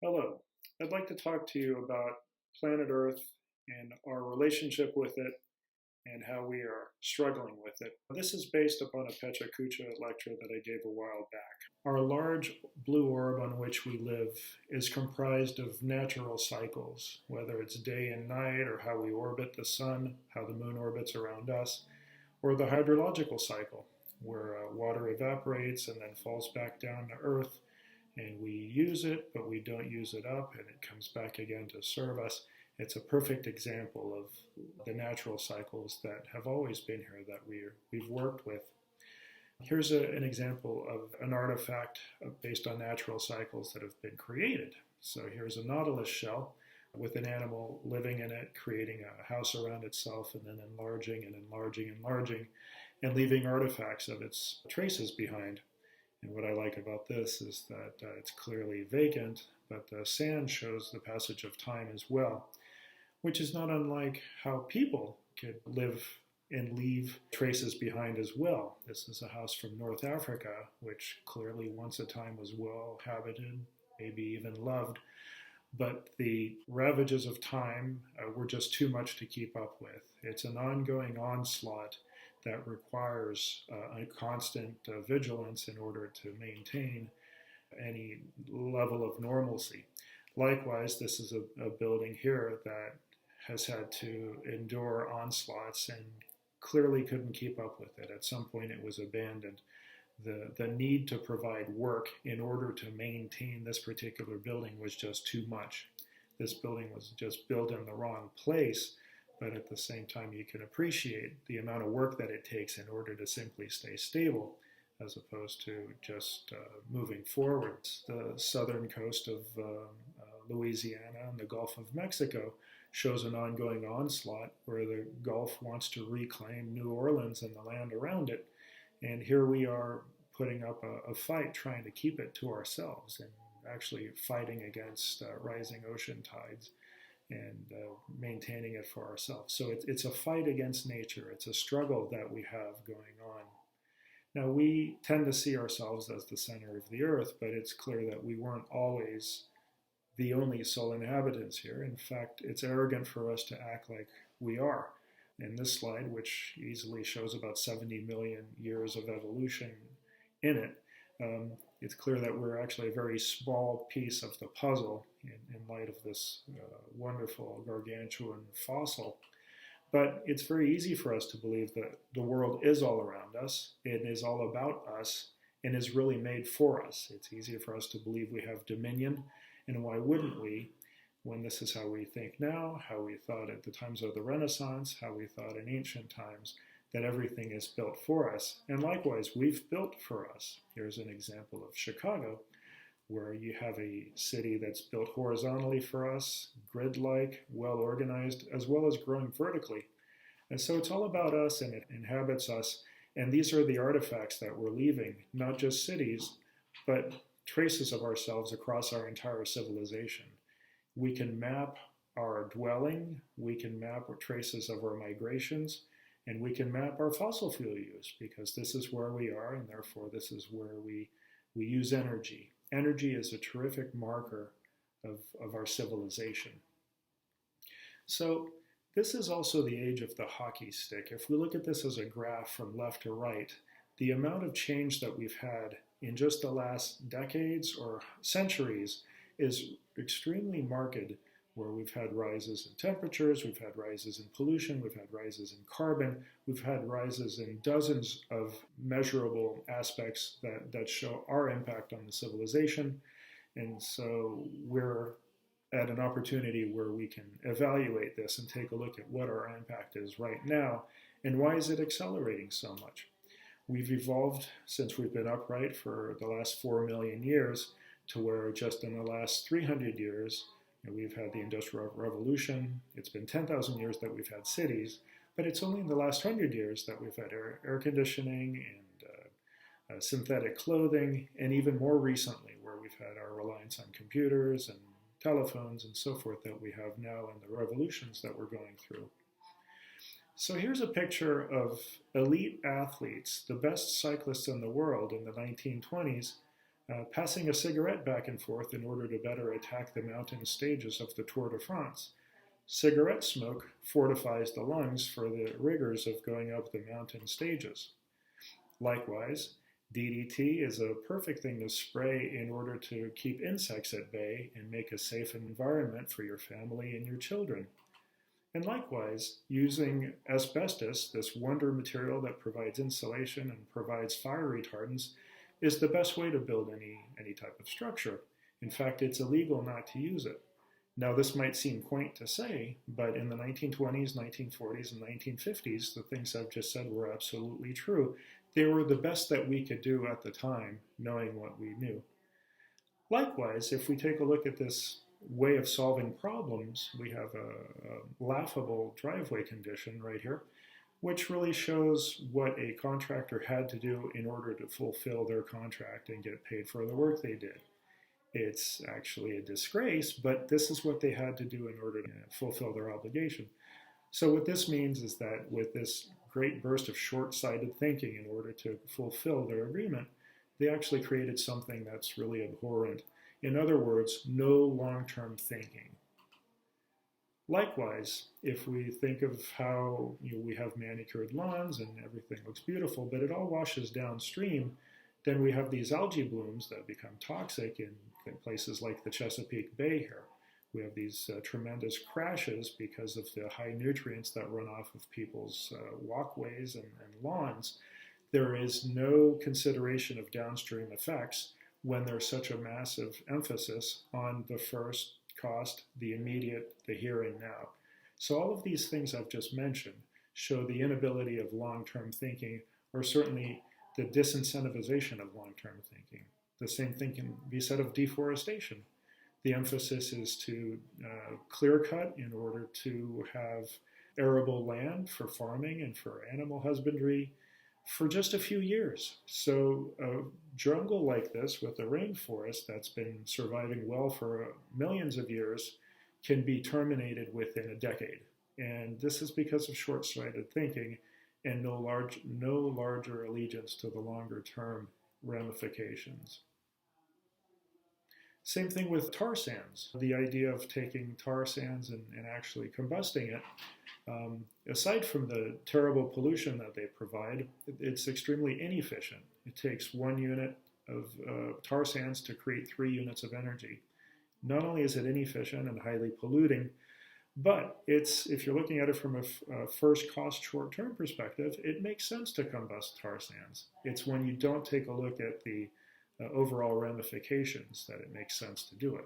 Hello. I'd like to talk to you about planet Earth and our relationship with it and how we are struggling with it. This is based upon a PechaKucha lecture that I gave a while back. Our large blue orb on which we live is comprised of natural cycles, whether it's day and night or how we orbit the sun, how the moon orbits around us, or the hydrological cycle, where water evaporates and then falls back down to Earth and we use it, but we don't use it up, and it comes back again to serve us. It's a perfect example of the natural cycles that have always been here that we've worked with. Here's an example of an artifact based on natural cycles that have been created. So here's a nautilus shell with an animal living in it, creating a house around itself, and then enlarging and enlarging and enlarging, and leaving artifacts of its traces behind. And what I like about this is that it's clearly vacant, but the sand shows the passage of time as well, which is not unlike how people could live and leave traces behind as well. This is a house from North Africa, which clearly once a time was well habited, maybe even loved, but the ravages of time were just too much to keep up with. It's an ongoing onslaught that requires a constant vigilance in order to maintain any level of normalcy. Likewise, this is a building here that has had to endure onslaughts and clearly couldn't keep up with it. At some point, it was abandoned. The need to provide work in order to maintain this particular building was just too much. This building was just built in the wrong place, but at the same time you can appreciate the amount of work that it takes in order to simply stay stable as opposed to just moving forwards. The southern coast of Louisiana and the Gulf of Mexico shows an ongoing onslaught where the Gulf wants to reclaim New Orleans and the land around it. And here we are putting up a fight trying to keep it to ourselves and actually fighting against rising ocean tides and maintaining it for ourselves. So it's a fight against nature. It's a struggle that we have going on. Now, we tend to see ourselves as the center of the earth, but it's clear that we weren't always the only sole inhabitants here. In fact, it's arrogant for us to act like we are. In this slide, which easily shows about 70 million years of evolution in it, it's clear that we're actually a very small piece of the puzzle in light of this wonderful gargantuan fossil. But it's very easy for us to believe that the world is all around us, it is all about us, and is really made for us. It's easier for us to believe we have dominion, and why wouldn't we, when this is how we think now, how we thought at the times of the Renaissance, how we thought in ancient times, that everything is built for us. And likewise, we've built for us. Here's an example of Chicago, where you have a city that's built horizontally for us, grid-like, well-organized, as well as growing vertically. And so it's all about us, and it inhabits us. And these are the artifacts that we're leaving, not just cities, but traces of ourselves across our entire civilization. We can map our dwelling, we can map traces of our migrations, and we can map our fossil fuel use, because this is where we are, and therefore this is where we use energy. Energy is a terrific marker of our civilization. So this is also the age of the hockey stick. If we look at this as a graph from left to right, the amount of change that we've had in just the last decades or centuries is extremely marked, where we've had rises in temperatures, we've had rises in pollution, we've had rises in carbon, we've had rises in dozens of measurable aspects that show our impact on the civilization. And so we're at an opportunity where we can evaluate this and take a look at what our impact is right now and why is it accelerating so much. We've evolved since we've been upright for the last 4 million years to where just in the last 300 years, we've had the Industrial Revolution. It's been 10,000 years that we've had cities, but it's only in the last 100 years that we've had air conditioning and synthetic clothing, and even more recently where we've had our reliance on computers and telephones and so forth that we have now, and the revolutions that we're going through. So here's a picture of elite athletes, the best cyclists in the world in the 1920s, passing a cigarette back and forth in order to better attack the mountain stages of the Tour de France. Cigarette smoke fortifies the lungs for the rigors of going up the mountain stages. Likewise, DDT is a perfect thing to spray in order to keep insects at bay and make a safe environment for your family and your children. And likewise, using asbestos, this wonder material that provides insulation and provides fire retardants, is the best way to build any type of structure. In fact, it's illegal not to use it. Now, this might seem quaint to say, but in the 1920s, 1940s, and 1950s, the things I've just said were absolutely true. They were the best that we could do at the time, knowing what we knew. Likewise, if we take a look at this way of solving problems, we have a laughable driveway condition right here, which really shows what a contractor had to do in order to fulfill their contract and get paid for the work they did. It's actually a disgrace, but this is what they had to do in order to fulfill their obligation. So what this means is that with this great burst of short-sighted thinking in order to fulfill their agreement, they actually created something that's really abhorrent. In other words, no long-term thinking. Likewise, if we think of how we have manicured lawns and everything looks beautiful, but it all washes downstream, then we have these algae blooms that become toxic in places like the Chesapeake Bay here. We have these tremendous crashes because of the high nutrients that run off of people's walkways and lawns. There is no consideration of downstream effects when there's such a massive emphasis on the first cost, the immediate, the here and now. So all of these things I've just mentioned show the inability of long-term thinking, or certainly the disincentivization of long-term thinking. The same thing can be said of deforestation. The emphasis is to clear cut in order to have arable land for farming and for animal husbandry for just a few years. So a jungle like this with a rainforest that's been surviving well for millions of years can be terminated within a decade. And this is because of short-sighted thinking and no larger allegiance to the longer-term ramifications. Same thing with tar sands. The idea of taking tar sands and actually combusting it, aside from the terrible pollution that they provide, it's extremely inefficient. It takes 1 unit of tar sands to create 3 units of energy. Not only is it inefficient and highly polluting, but if you're looking at it from a first cost short-term perspective, it makes sense to combust tar sands. It's when you don't take a look at the overall ramifications that it makes sense to do it.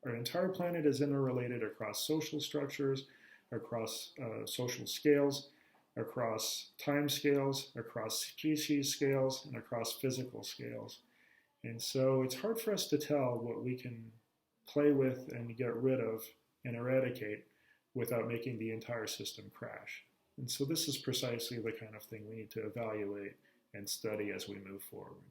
Our entire planet is interrelated across social structures, across social scales, across time scales, across species scales, and across physical scales. And so it's hard for us to tell what we can play with and get rid of and eradicate without making the entire system crash. And so this is precisely the kind of thing we need to evaluate and study as we move forward.